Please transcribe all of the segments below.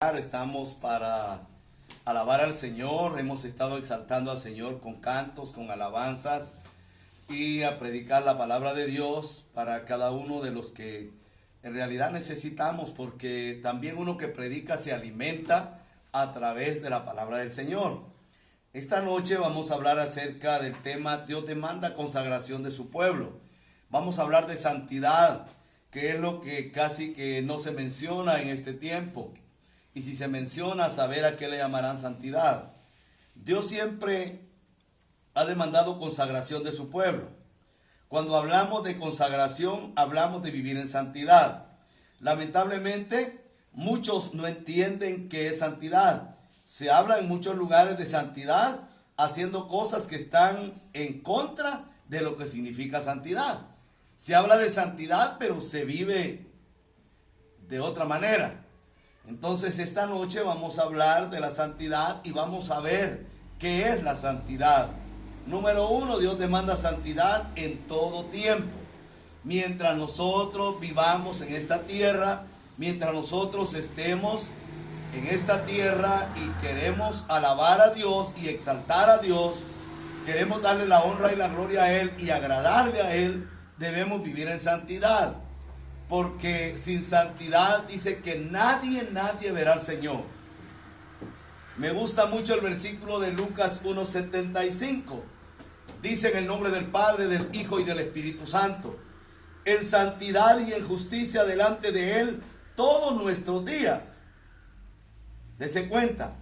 Estamos para alabar al Señor. Hemos estado exaltando al Señor con cantos, con alabanzas y a predicar la palabra de Dios para cada uno de los que en realidad necesitamos, porque también uno que predica se alimenta a través de la palabra del Señor. Esta noche vamos a hablar acerca del tema Dios demanda consagración de su pueblo. Vamos a hablar de santidad, que es lo que casi que no se menciona en este tiempo. Y si se menciona, saber a qué le llamarán santidad. Dios siempre ha demandado consagración de su pueblo. Cuando hablamos de consagración, hablamos de vivir en santidad. Lamentablemente, muchos no entienden qué es santidad. Se habla en muchos lugares de santidad, haciendo cosas que están en contra de lo que significa santidad. Se habla de santidad, pero se vive de otra manera. Entonces esta noche vamos a hablar de la santidad y vamos a ver qué es la santidad. Número uno, Dios demanda santidad en todo tiempo. Mientras nosotros vivamos en esta tierra, mientras nosotros estemos en esta tierra y queremos alabar a Dios y exaltar a Dios, queremos darle la honra y la gloria a Él y agradarle a Él, debemos vivir en santidad. Porque sin santidad dice que nadie verá al Señor. Me gusta mucho el versículo de Lucas 1:75. Dice en el nombre del Padre, del Hijo y del Espíritu Santo: en santidad y en justicia delante de Él todos nuestros días. Dese cuenta,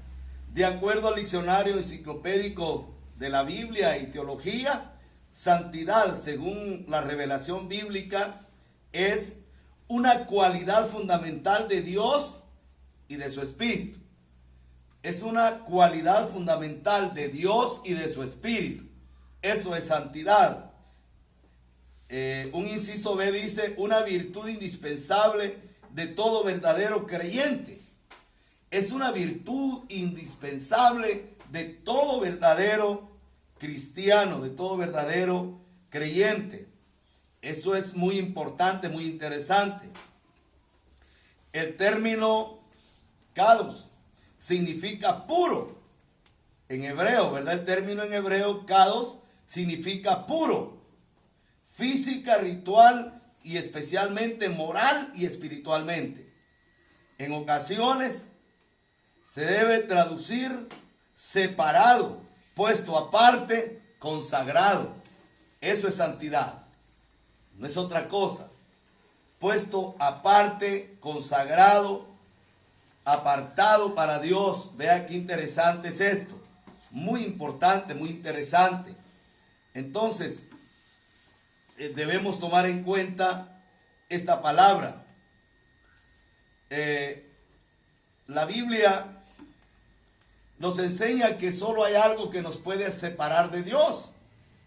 de acuerdo al diccionario enciclopédico de la Biblia y teología, santidad, según la revelación bíblica, es una cualidad fundamental de Dios y de su Espíritu. Es una cualidad fundamental de Dios y de su Espíritu. Eso es santidad. Un inciso B dice: una virtud indispensable de todo verdadero creyente. Es una virtud indispensable de todo verdadero cristiano, de todo verdadero creyente. Eso es muy importante, muy interesante. El término kados significa puro en hebreo, ¿verdad? El término en hebreo kados significa puro, física, ritual y especialmente moral y espiritualmente. En ocasiones se debe traducir separado, puesto aparte, consagrado. Eso es santidad. No es otra cosa. Puesto aparte, consagrado, apartado para Dios. Vea qué interesante es esto. Muy importante, muy interesante. Entonces, debemos tomar en cuenta esta palabra. La Biblia nos enseña que solo hay algo que nos puede separar de Dios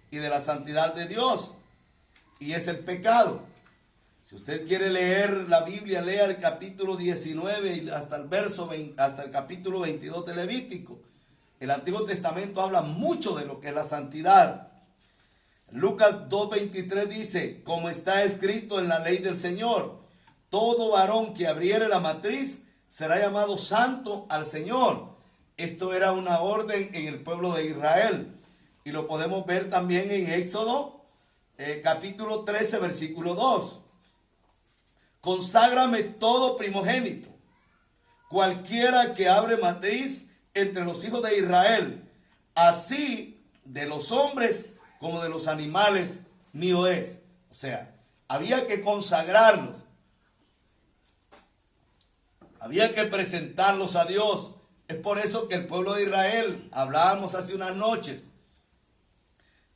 y de la santidad de Dios. Y es el pecado. Si usted quiere leer la Biblia, lea el capítulo 19 y hasta el capítulo 22 de Levítico. El Antiguo Testamento habla mucho de lo que es la santidad. Lucas 2:23 dice: como está escrito en la ley del Señor, todo varón que abriere la matriz será llamado santo al Señor. Esto era una orden en el pueblo de Israel. Y lo podemos ver también en Éxodo capítulo 13, versículo 2. Conságrame todo primogénito, cualquiera que abre matriz entre los hijos de Israel, así de los hombres como de los animales, mío es. O sea, había que consagrarlos, había que presentarlos a Dios. Es por eso que el pueblo de Israel, hablábamos hace unas noches,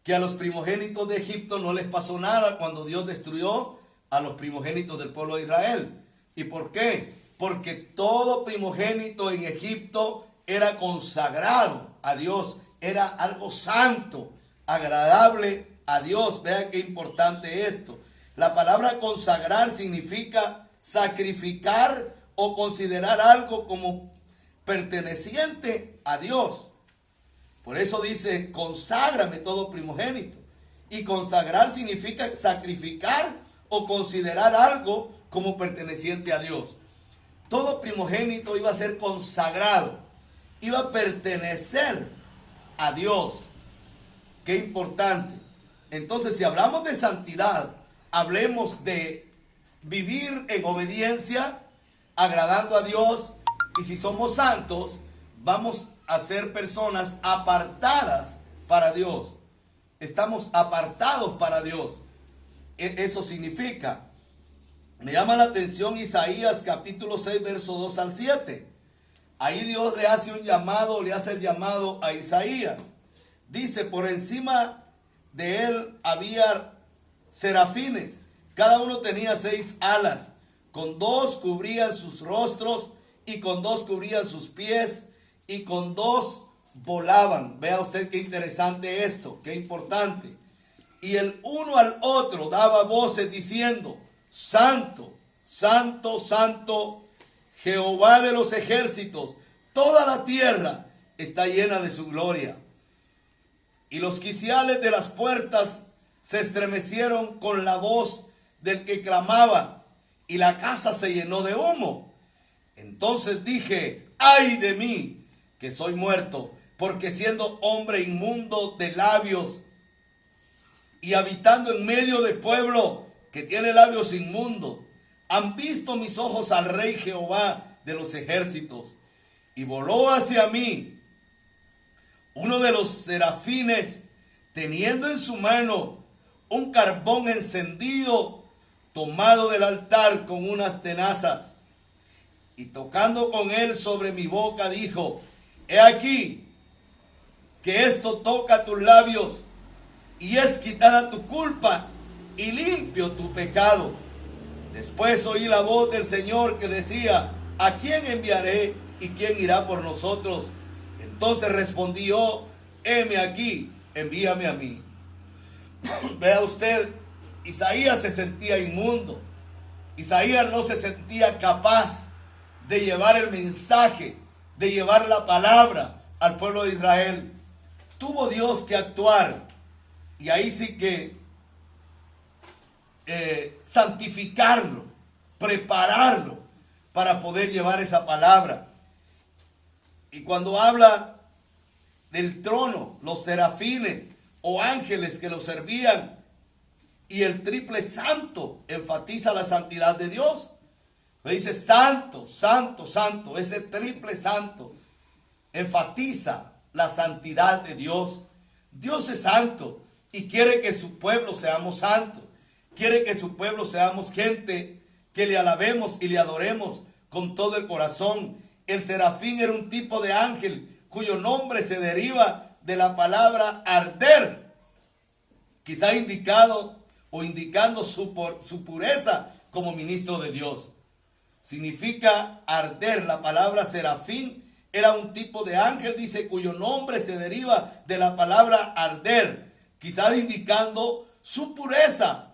que a los primogénitos de Egipto no les pasó nada cuando Dios destruyó a los primogénitos del pueblo de Israel. ¿Y por qué? Porque todo primogénito en Egipto era consagrado a Dios, era algo santo, agradable a Dios. Vean qué importante esto. La palabra consagrar significa sacrificar o considerar algo como perteneciente a Dios. Por eso dice: conságrame todo primogénito. Y consagrar significa sacrificar o considerar algo como perteneciente a Dios. todo primogénito iba a ser consagrado, iba a pertenecer a Dios. Qué importante. Entonces, si hablamos de santidad, hablemos de vivir en obediencia, agradando a Dios. Y si somos santos, vamos a ser personas apartadas para Dios. Estamos apartados para Dios. Eso significa, me llama la atención Isaías capítulo 6, verso 2 al 7. Ahí Dios le hace un llamado, le hace el llamado a Isaías. Dice, por encima de él había serafines. Cada uno tenía 6 alas. Con 2 cubrían sus rostros y con 2 cubrían sus pies y con 2 volaban. Vea usted qué interesante esto, qué importante. Y el uno al otro daba voces diciendo, Santo, Santo, Santo, Jehová de los ejércitos, toda la tierra está llena de su gloria. Y los quiciales de las puertas se estremecieron con la voz del que clamaba, y la casa se llenó de humo. Entonces dije, ay de mí, que soy muerto, porque siendo hombre inmundo de labios y habitando en medio de pueblo que tiene labios inmundos, han visto mis ojos al Rey Jehová de los ejércitos. Y voló hacia mí uno de los serafines, teniendo en su mano un carbón encendido, tomado del altar con unas tenazas. Y tocando con él sobre mi boca, dijo, he aquí que esto toca tus labios, y es quitada tu culpa y limpio tu pecado. Después oí la voz del Señor que decía, ¿a quién enviaré y quién irá por nosotros? Entonces respondí yo, heme aquí, envíame a mí. Vea usted, Isaías se sentía inmundo. Isaías no se sentía capaz de llevar el mensaje, de llevar la palabra al pueblo de Israel. Tuvo Dios que actuar, y ahí sí que santificarlo, prepararlo para poder llevar esa palabra. Y cuando habla del trono, los serafines o ángeles que lo servían, y el triple santo enfatiza la santidad de Dios. Le dice santo, santo, santo. Ese triple santo enfatiza la santidad de Dios. Dios es santo y quiere que su pueblo seamos santos. Quiere que su pueblo seamos gente que le alabemos y le adoremos con todo el corazón. El serafín era un tipo de ángel cuyo nombre se deriva de la palabra arder, quizá indicando su pureza como ministro de Dios. Significa arder. La palabra serafín era un tipo de ángel, dice, cuyo nombre se deriva de la palabra arder, quizás indicando su pureza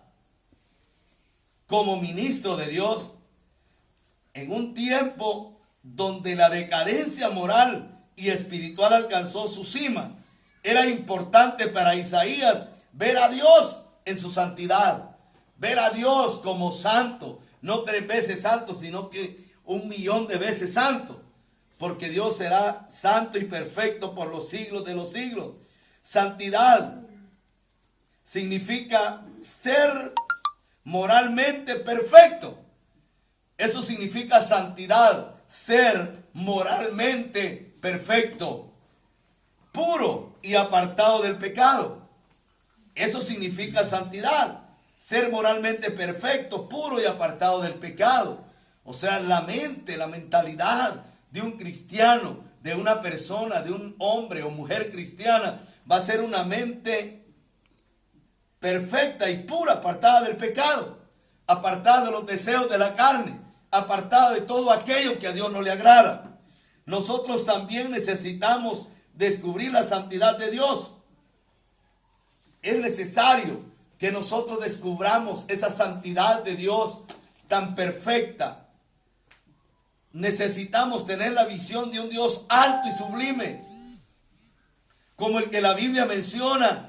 como ministro de Dios. En un tiempo donde la decadencia moral y espiritual alcanzó su cima, era importante para Isaías ver a Dios en su santidad, ver a Dios como santo, no 3 veces santo, sino que 1.000.000 de veces santo, porque Dios será santo y perfecto por los siglos de los siglos. Santidad significa ser moralmente perfecto. Eso significa santidad, ser moralmente perfecto, puro y apartado del pecado. Eso significa santidad, ser moralmente perfecto, puro y apartado del pecado. O sea, la mente, la mentalidad de un cristiano, de una persona, de un hombre o mujer cristiana, va a ser una mente perfecta y pura, apartada del pecado, apartada de los deseos de la carne, apartada de todo aquello que a Dios no le agrada. Nosotros también necesitamos descubrir la santidad de Dios. Es necesario que nosotros descubramos esa santidad de Dios tan perfecta. Necesitamos tener la visión de un Dios alto y sublime, como el que la Biblia menciona,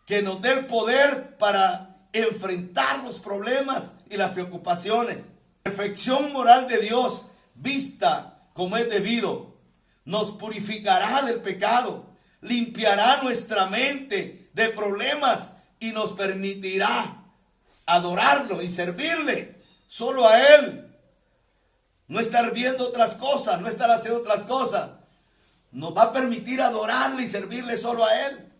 que nos dé el poder para enfrentar los problemas y las preocupaciones. La perfección moral de Dios vista como es debido, nos purificará del pecado, limpiará nuestra mente de problemas y nos permitirá adorarlo y servirle solo a Él. No estar viendo otras cosas, no estar haciendo otras cosas. Nos va a permitir adorarle y servirle solo a Él.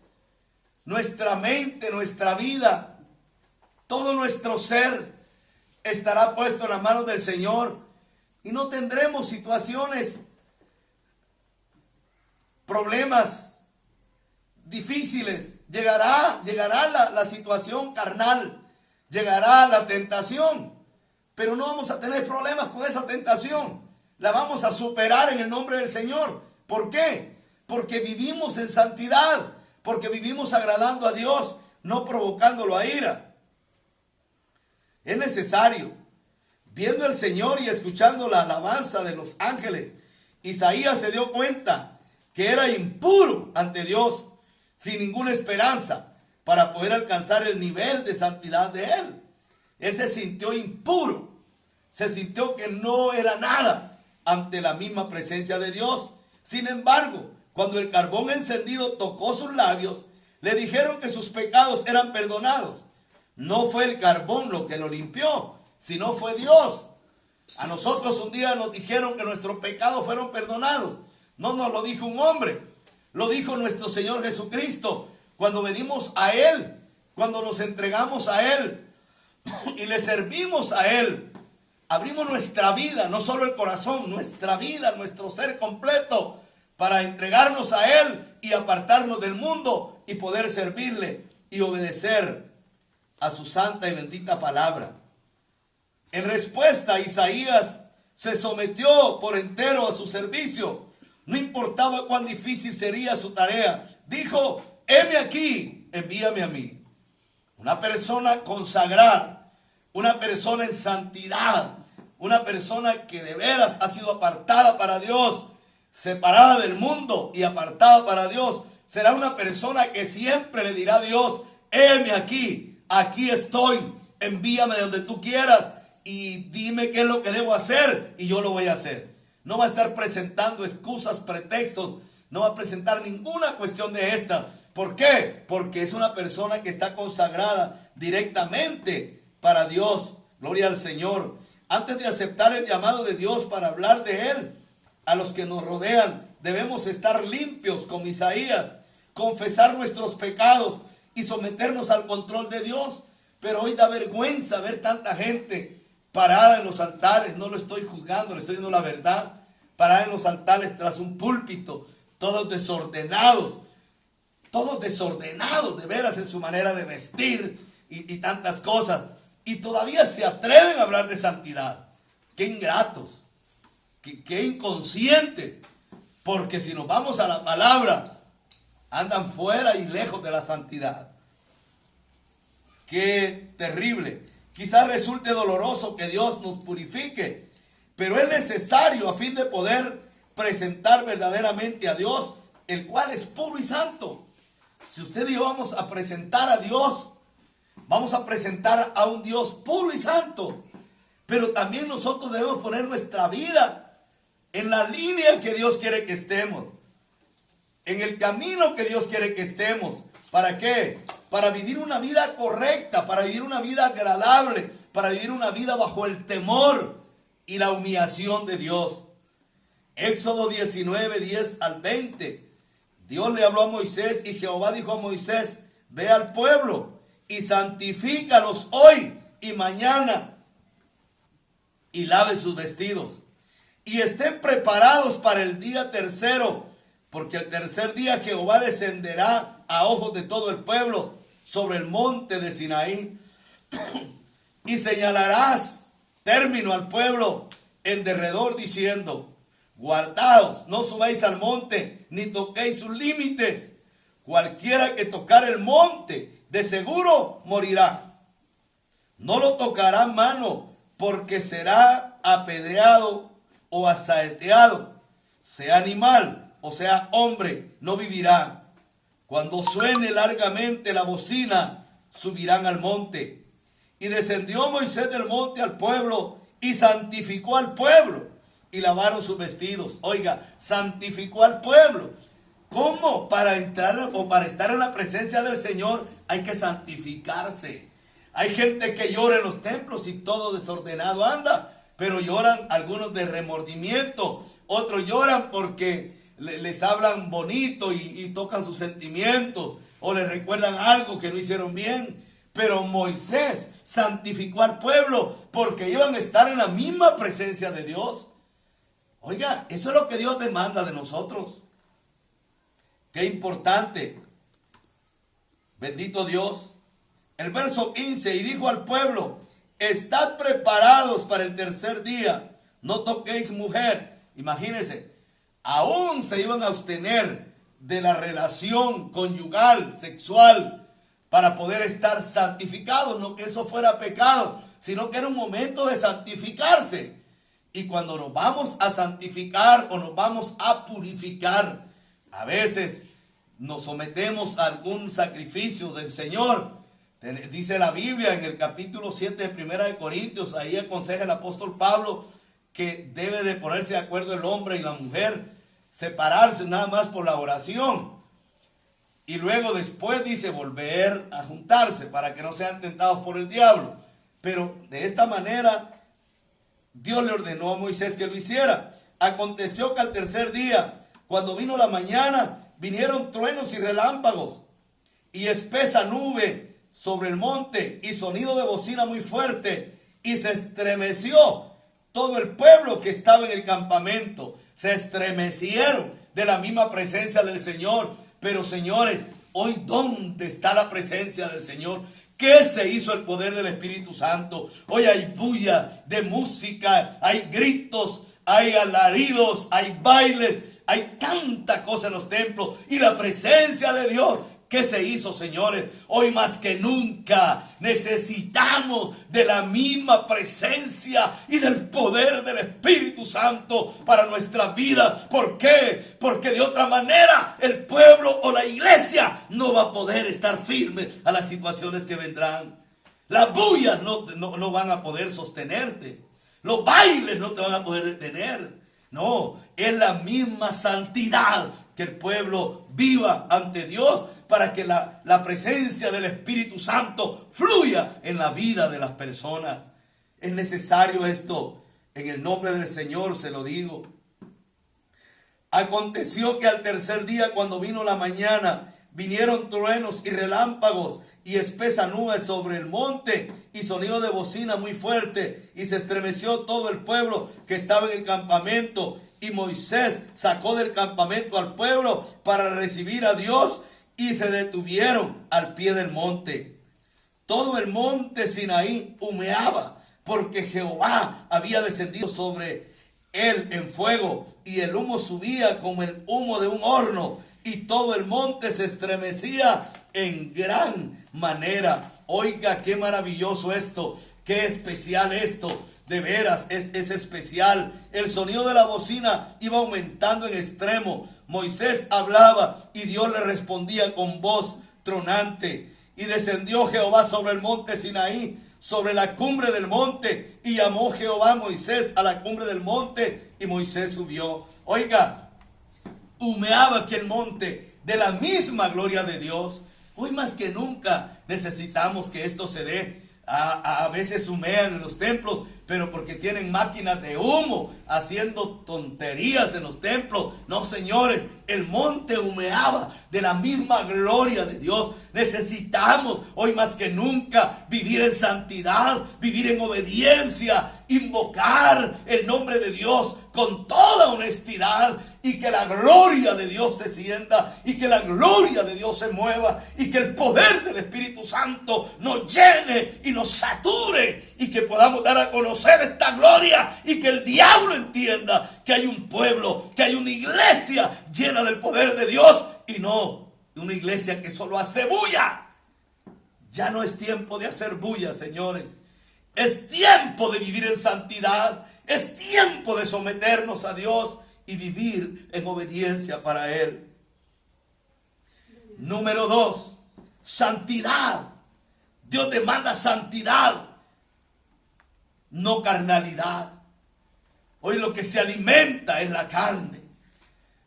Nuestra mente, nuestra vida, todo nuestro ser estará puesto en las manos del Señor y no tendremos situaciones, problemas difíciles. Llegará la situación carnal, llegará la tentación, pero no vamos a tener problemas con esa tentación. La vamos a superar en el nombre del Señor. ¿Por qué? Porque vivimos en santidad, porque vivimos agradando a Dios, no provocándolo a ira. Es necesario, viendo el Señor y escuchando la alabanza de los ángeles, Isaías se dio cuenta que era impuro ante Dios, sin ninguna esperanza para poder alcanzar el nivel de santidad de Él. Él se sintió impuro, se sintió que no era nada ante la misma presencia de Dios. Sin embargo, cuando el carbón encendido tocó sus labios, le dijeron que sus pecados eran perdonados. No fue el carbón lo que lo limpió, sino fue Dios. A nosotros un día nos dijeron que nuestros pecados fueron perdonados. No nos lo dijo un hombre, lo dijo nuestro Señor Jesucristo. Cuando venimos a Él, cuando nos entregamos a Él y le servimos a Él, abrimos nuestra vida, no solo el corazón, nuestra vida, nuestro ser completo, para entregarnos a Él y apartarnos del mundo y poder servirle y obedecer a su santa y bendita palabra. En respuesta, Isaías se sometió por entero a su servicio. No importaba cuán difícil sería su tarea. Dijo: heme aquí, envíame a mí. Una persona consagrada, una persona en santidad, una persona que de veras ha sido apartada para Dios, separada del mundo y apartada para Dios, será una persona que siempre le dirá a Dios: heme aquí, aquí estoy, envíame donde tú quieras y dime qué es lo que debo hacer y yo lo voy a hacer. No va a estar presentando excusas, pretextos, no va a presentar ninguna cuestión de estas. ¿Por qué? Porque es una persona que está consagrada directamente para Dios. Gloria al Señor. Antes de aceptar el llamado de Dios para hablar de Él, a los que nos rodean, debemos estar limpios como Isaías, confesar nuestros pecados y someternos al control de Dios. Pero hoy da vergüenza ver tanta gente parada en los altares. No lo estoy juzgando, le estoy diciendo la verdad. Parada en los altares tras un púlpito, todos desordenados de veras en su manera de vestir y tantas cosas. Y todavía se atreven a hablar de santidad. Qué ingratos, qué inconscientes. Porque si nos vamos a la palabra, andan fuera y lejos de la santidad. Qué terrible. Quizás resulte doloroso que Dios nos purifique, pero es necesario a fin de poder presentar verdaderamente a Dios, el cual es puro y santo. Si usted y yo vamos a presentar a Dios, vamos a presentar a un Dios puro y santo, pero también nosotros debemos poner nuestra vida en la línea que Dios quiere que estemos, en el camino que Dios quiere que estemos. ¿Para qué? Para vivir una vida correcta, para vivir una vida agradable, para vivir una vida bajo el temor y la humillación de Dios. Éxodo 19, 10 al 20. Dios le habló a Moisés y Jehová dijo a Moisés: ve al pueblo y santifícalos hoy y mañana y lave sus vestidos y estén preparados para el día tercero, porque el tercer día Jehová descenderá a ojos de todo el pueblo sobre el monte de Sinaí y señalarás término al pueblo en derredor diciendo: guardaos, no subáis al monte ni toquéis sus límites. Cualquiera que tocar el monte de seguro morirá. No lo tocará mano, porque será apedreado o asaeteado. Sea animal o sea hombre, no vivirá. Cuando suene largamente la bocina, subirán al monte. Y descendió Moisés del monte al pueblo y santificó al pueblo. y lavaron sus vestidos. Oiga, santificó al pueblo. ¿Cómo? Para entrar o para estar en la presencia del Señor hay que santificarse. Hay gente que llora en los templos y todo desordenado anda, pero lloran algunos de remordimiento, otros lloran porque les hablan bonito y tocan sus sentimientos o les recuerdan algo que no hicieron bien. Pero Moisés santificó al pueblo porque iban a estar en la misma presencia de Dios. Oiga, eso es lo que Dios demanda de nosotros. Qué importante. Bendito Dios. El verso 15, y dijo al pueblo: estad preparados para el tercer día, no toquéis mujer. Imagínense, aún se iban a abstener de la relación conyugal, sexual, para poder estar santificados. No que eso fuera pecado, sino que era un momento de santificarse. Y cuando nos vamos a santificar o nos vamos a purificar, a veces nos sometemos a algún sacrificio del Señor. Dice la Biblia en el capítulo 7 de 1 de Corintios, ahí aconseja el apóstol Pablo que debe de ponerse de acuerdo el hombre y la mujer, separarse nada más por la oración. Y luego después dice volver a juntarse para que no sean tentados por el diablo. Pero de esta manera Dios le ordenó a Moisés que lo hiciera. Aconteció que al tercer día, cuando vino la mañana, vinieron truenos y relámpagos y espesa nube sobre el monte y sonido de bocina muy fuerte, y se estremeció todo el pueblo que estaba en el campamento. Se estremecieron de la misma presencia del Señor. Pero señores, hoy ¿dónde está la presencia del Señor? ¿Qué se hizo el poder del Espíritu Santo? Hoy hay bulla de música, hay gritos, hay alaridos, hay bailes, hay tanta cosa en los templos. Y la presencia de Dios, ¿qué se hizo, señores? Hoy más que nunca necesitamos de la misma presencia y del poder del Espíritu Santo para nuestra vida. ¿Por qué? Porque de otra manera el pueblo o la iglesia no va a poder estar firme a las situaciones que vendrán. Las bullas no van a poder sostenerte. Los bailes no te van a poder detener. No, es la misma santidad que el pueblo viva ante Dios, para que la presencia del Espíritu Santo fluya en la vida de las personas. Es necesario esto. En el nombre del Señor se lo digo. Aconteció que al tercer día, cuando vino la mañana, vinieron truenos y relámpagos y espesa nube sobre el monte y sonido de bocina muy fuerte, y se estremeció todo el pueblo que estaba en el campamento. Y Moisés sacó del campamento al pueblo para recibir a Dios, y se detuvieron al pie del monte. Todo el monte Sinaí humeaba, porque Jehová había descendido sobre él en fuego, y el humo subía como el humo de un horno, y todo el monte se estremecía en gran manera. Oiga, qué maravilloso esto, qué especial esto. De veras, es especial. El sonido de la bocina iba aumentando en extremo. Moisés hablaba y Dios le respondía con voz tronante. Y descendió Jehová sobre el monte Sinaí, sobre la cumbre del monte, y llamó Jehová a Moisés a la cumbre del monte, y Moisés subió. Oiga, humeaba aquel monte de la misma gloria de Dios. Hoy más que nunca necesitamos que esto se dé. A veces humean en los templos, pero porque tienen máquinas de humo haciendo tonterías en los templos. No, señores, el monte humeaba de la misma gloria de Dios. Necesitamos hoy más que nunca vivir en santidad, vivir en obediencia, invocar el nombre de Dios con toda honestidad, y que la gloria de Dios descienda, y que la gloria de Dios se mueva, y que el poder del Espíritu Santo nos llene y nos sature, y que podamos dar a conocer esta gloria, y que el diablo entienda que hay un pueblo, que hay una iglesia llena del poder de Dios, y no una iglesia que solo hace bulla. Ya no es tiempo de hacer bulla, señores. Es tiempo de vivir en santidad. Es tiempo de someternos a Dios y vivir en obediencia para Él. Número 2, santidad. Dios demanda santidad, no carnalidad. Hoy lo que se alimenta es la carne.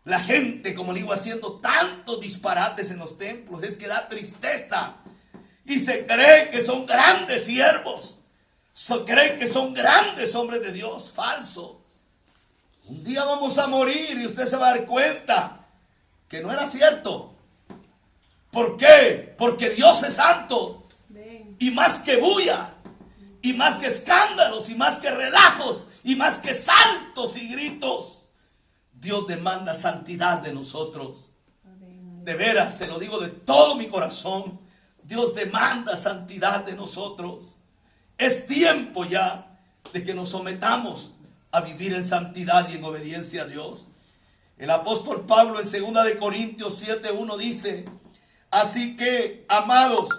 La gente, como digo, haciendo tantos disparates en los templos, es que da tristeza. Y se cree que son grandes siervos. Se creen que son grandes hombres de Dios. Falso. Un día vamos a morir y usted se va a dar cuenta que no era cierto. ¿Por qué? Porque Dios es santo. Y más que bulla, y más que escándalos, y más que relajos, y más que saltos y gritos, Dios demanda santidad de nosotros. De veras, se lo digo de todo mi corazón. Dios demanda santidad de nosotros. Es tiempo ya de que nos sometamos a vivir en santidad y en obediencia a Dios. El apóstol Pablo en 2 de Corintios 7:1 dice: así que, amados,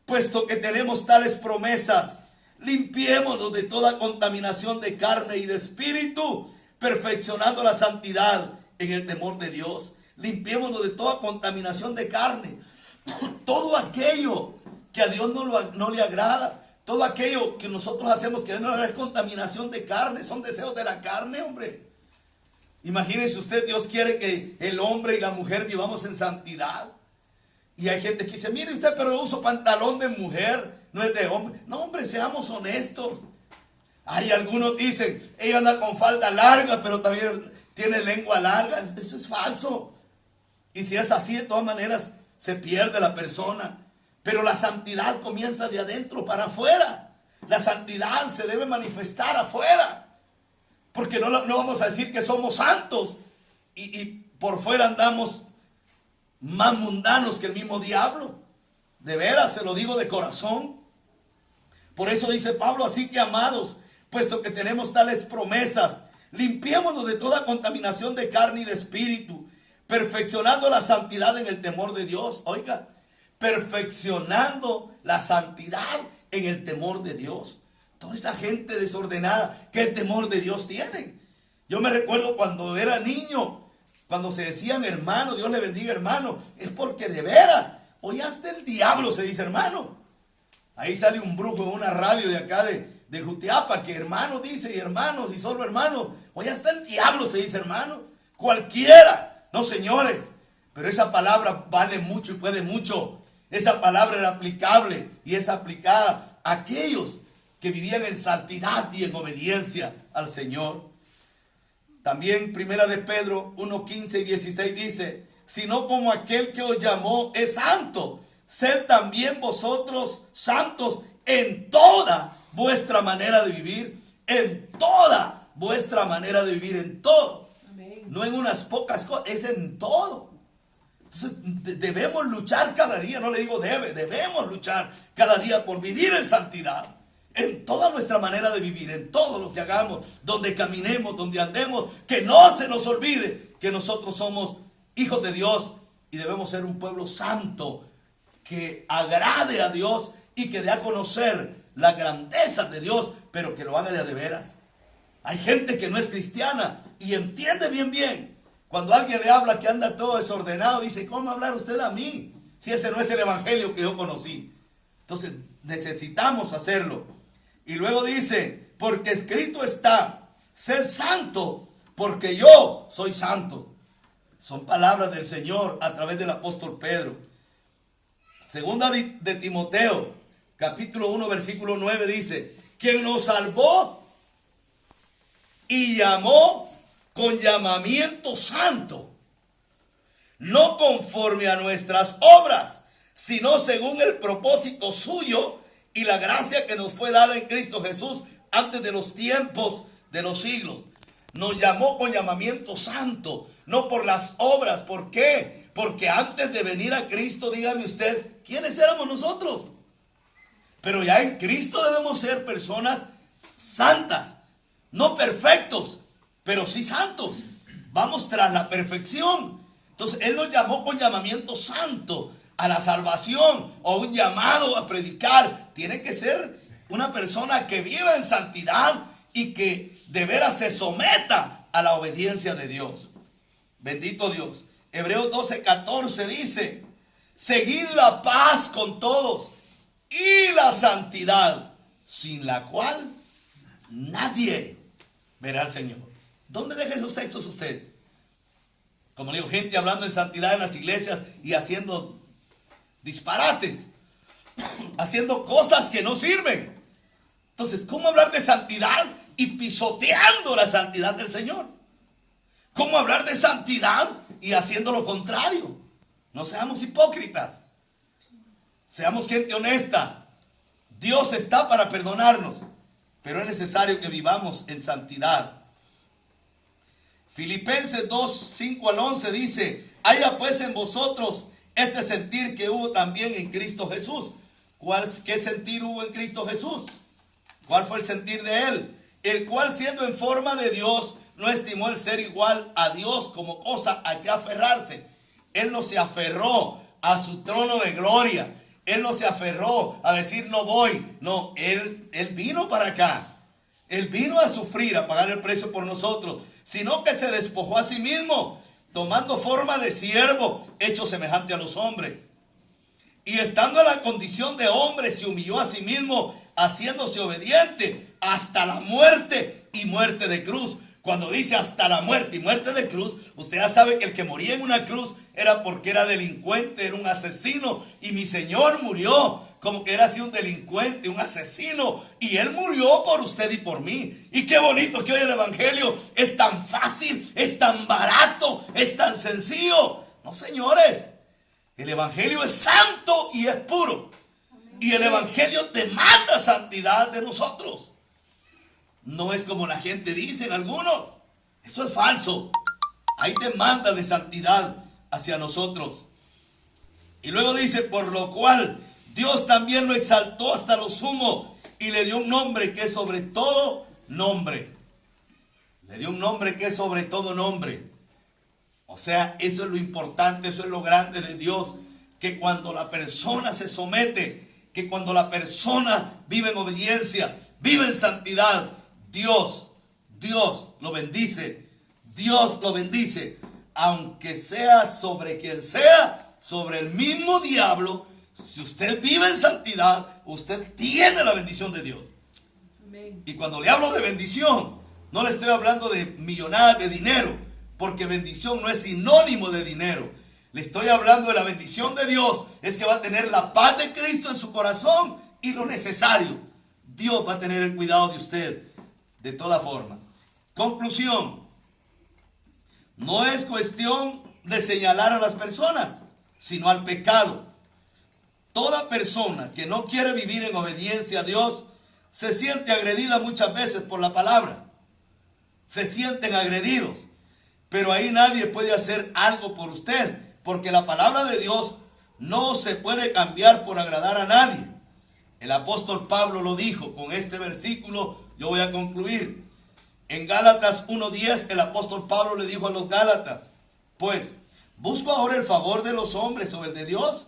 puesto que tenemos tales promesas, limpiémonos de toda contaminación de carne y de espíritu, perfeccionando la santidad en el temor de Dios. Limpiémonos de toda contaminación de carne. Todo aquello que a Dios no le agrada, todo aquello que nosotros hacemos que a Dios no le agrada, es contaminación de carne, son deseos de la carne, hombre. Imagínense usted, Dios quiere que el hombre y la mujer vivamos en santidad. Y hay gente que dice: mire usted, pero yo uso pantalón de mujer, no es de hombre. No, hombre, seamos honestos. Hay algunos dicen: ella anda con falda larga, pero también tiene lengua larga. Eso es falso. Y si es así, de todas maneras, se pierde la persona. Pero la santidad comienza de adentro para afuera. La santidad se debe manifestar afuera. Porque no vamos a decir que somos santos y por fuera andamos más mundanos que el mismo diablo. De veras, se lo digo de corazón. Por eso dice Pablo: así que, amados, puesto que tenemos tales promesas, limpiémonos de toda contaminación de carne y de espíritu, perfeccionando la santidad en el temor de Dios. Oiga, perfeccionando la santidad en el temor de Dios. Toda esa gente desordenada, ¿qué temor de Dios tienen? Yo me recuerdo cuando era niño, cuando se decían hermano, Dios le bendiga hermano, es porque de veras, hoy hasta el diablo se dice hermano. Ahí sale un brujo en una radio de acá de Jutiapa que hermano dice, y hermanos, y solo hermanos. Hoy hasta el diablo se dice hermano. Cualquiera. No, señores, pero esa palabra vale mucho y puede mucho. Esa palabra era aplicable y es aplicada a aquellos que vivían en santidad y en obediencia al Señor. También Primera de Pedro 1:15 y 16 dice: sino como aquel que os llamó es santo, sed también vosotros santos en toda vuestra manera de vivir. En toda vuestra manera de vivir, en todo. Amén. No en unas pocas cosas, es en todo. Entonces debemos luchar cada día, no le digo debemos luchar cada día por vivir en santidad. En toda nuestra manera de vivir, en todo lo que hagamos, donde caminemos, donde andemos, que no se nos olvide que nosotros somos hijos de Dios y debemos ser un pueblo santo que agrade a Dios y que dé a conocer la grandeza de Dios, pero que lo haga de veras. Hay gente que no es cristiana y entiende bien. Cuando alguien le habla que anda todo desordenado, dice: ¿cómo hablar usted a mí? Si ese no es el evangelio que yo conocí. Entonces necesitamos hacerlo. Y luego dice: porque escrito está, sed santo, porque yo soy santo. Son palabras del Señor a través del apóstol Pedro. Segunda de Timoteo, capítulo 1, versículo 9 dice: quien nos salvó y llamó con llamamiento santo, no conforme a nuestras obras, sino según el propósito suyo y la gracia que nos fue dada en Cristo Jesús antes de los tiempos de los siglos. Nos llamó con llamamiento santo, no por las obras. ¿Por qué? Porque antes de venir a Cristo, dígame usted, ¿quiénes éramos nosotros? Pero ya en Cristo debemos ser personas santas, no perfectos, pero sí santos. Vamos tras la perfección. Entonces Él nos llamó con llamamiento santo a la salvación, o un llamado a predicar. Tiene que ser una persona que viva en santidad y que de veras se someta a la obediencia de Dios. Bendito Dios. Hebreos 12:14 dice: seguid la paz con todos y la santidad, sin la cual nadie verá al Señor. ¿Dónde deja esos textos usted? Como le digo, gente hablando de santidad en las iglesias y haciendo disparates, haciendo cosas que no sirven. Entonces, ¿cómo hablar de santidad y pisoteando la santidad del Señor? ¿Cómo hablar de santidad y haciendo lo contrario? No seamos hipócritas. Seamos gente honesta. Dios está para perdonarnos, pero es necesario que vivamos en santidad. Filipenses 2, 5 al 11 dice: haya pues en vosotros este sentir que hubo también en Cristo Jesús. ¿Qué sentir hubo en Cristo Jesús? ¿Cuál fue el sentir de él? El cual, siendo en forma de Dios, no estimó el ser igual a Dios como cosa a que aferrarse. Él no se aferró a su trono de gloria. Él no se aferró a decir no voy. No, él vino para acá. Él vino a sufrir, a pagar el precio por nosotros. Sino que se despojó a sí mismo, tomando forma de siervo, hecho semejante a los hombres. Y estando en la condición de hombre, se humilló a sí mismo, haciéndose obediente hasta la muerte y muerte de cruz. Cuando dice hasta la muerte y muerte de cruz, usted ya sabe que el que moría en una cruz era porque era delincuente, era un asesino. Y mi Señor murió como que era así un delincuente, un asesino. Y Él murió por usted y por mí. Y qué bonito que hoy el evangelio es tan fácil, es tan barato, es tan sencillo. No, señores, el evangelio es santo y es puro. Y el evangelio demanda santidad de nosotros. No es como la gente dice en algunos. Eso es falso. Hay demanda de santidad hacia nosotros. Y luego dice: por lo cual Dios también lo exaltó hasta lo sumo y le dio un nombre que es sobre todo nombre. Le dio un nombre que es sobre todo nombre. O sea, eso es lo importante, eso es lo grande de Dios. Que cuando la persona se somete, que cuando la persona vive en obediencia, vive en santidad, Dios lo bendice. Dios lo bendice. Aunque sea sobre quien sea, sobre el mismo diablo, si usted vive en santidad, usted tiene la bendición de Dios. Amén. Y cuando le hablo de bendición, no le estoy hablando de millonadas de dinero, porque bendición no es sinónimo de dinero. Le estoy hablando de la bendición de Dios. Es que va a tener la paz de Cristo en su corazón y lo necesario. Dios va a tener el cuidado de usted de toda forma. Conclusión: no es cuestión de señalar a las personas, sino al pecado. Toda persona que no quiere vivir en obediencia a Dios se siente agredida muchas veces por la palabra. Se sienten agredidos. Pero ahí nadie puede hacer algo por usted, porque la palabra de Dios no se puede cambiar por agradar a nadie. El apóstol Pablo lo dijo. Con este versículo yo voy a concluir. En Gálatas 1:10 el apóstol Pablo le dijo a los Gálatas: pues, ¿busco ahora el favor de los hombres o el de Dios?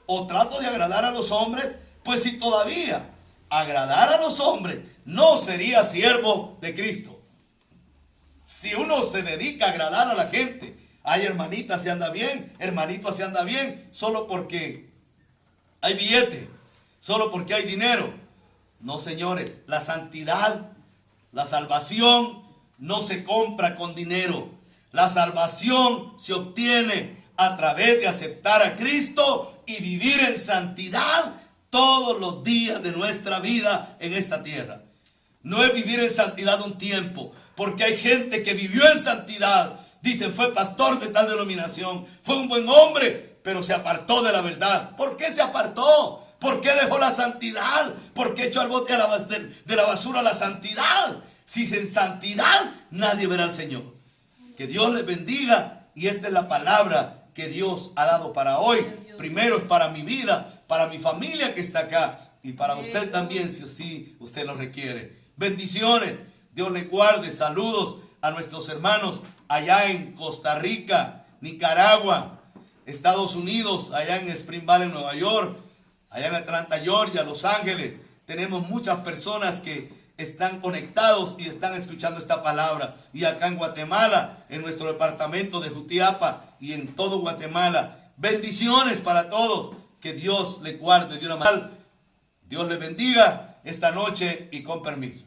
¿O trato de agradar a los hombres? Pues si todavía agradara a los hombres, no sería siervo de Cristo. Si uno se dedica a agradar a la gente, ay, hermanita, se anda bien, hermanito, se anda bien, solo porque hay billete, solo porque hay dinero. No, señores, la santidad, la salvación no se compra con dinero. La salvación se obtiene a través de aceptar a Cristo y vivir en santidad todos los días de nuestra vida en esta tierra. No es vivir en santidad un tiempo, porque hay gente que vivió en santidad. Dicen: fue pastor de tal denominación, fue un buen hombre, pero se apartó de la verdad. ¿Por qué se apartó? ¿Por qué dejó la santidad? ¿Por qué echó al bote de la basura la santidad? Si sin santidad nadie verá al Señor. Que Dios les bendiga, y esta es la palabra que Dios ha dado para hoy. Primero es para mi vida, para mi familia que está acá, y para usted también, si así usted lo requiere. Bendiciones, Dios le guarde. Saludos a nuestros hermanos allá en Costa Rica, Nicaragua, Estados Unidos, allá en Spring Valley, Nueva York, allá en Atlanta, Georgia, Los Ángeles. Tenemos muchas personas que están conectados y están escuchando esta palabra. Y acá en Guatemala, en nuestro departamento de Jutiapa y en todo Guatemala. Bendiciones para todos. Que Dios le guarde de una manera. Dios le bendiga esta noche y con permiso.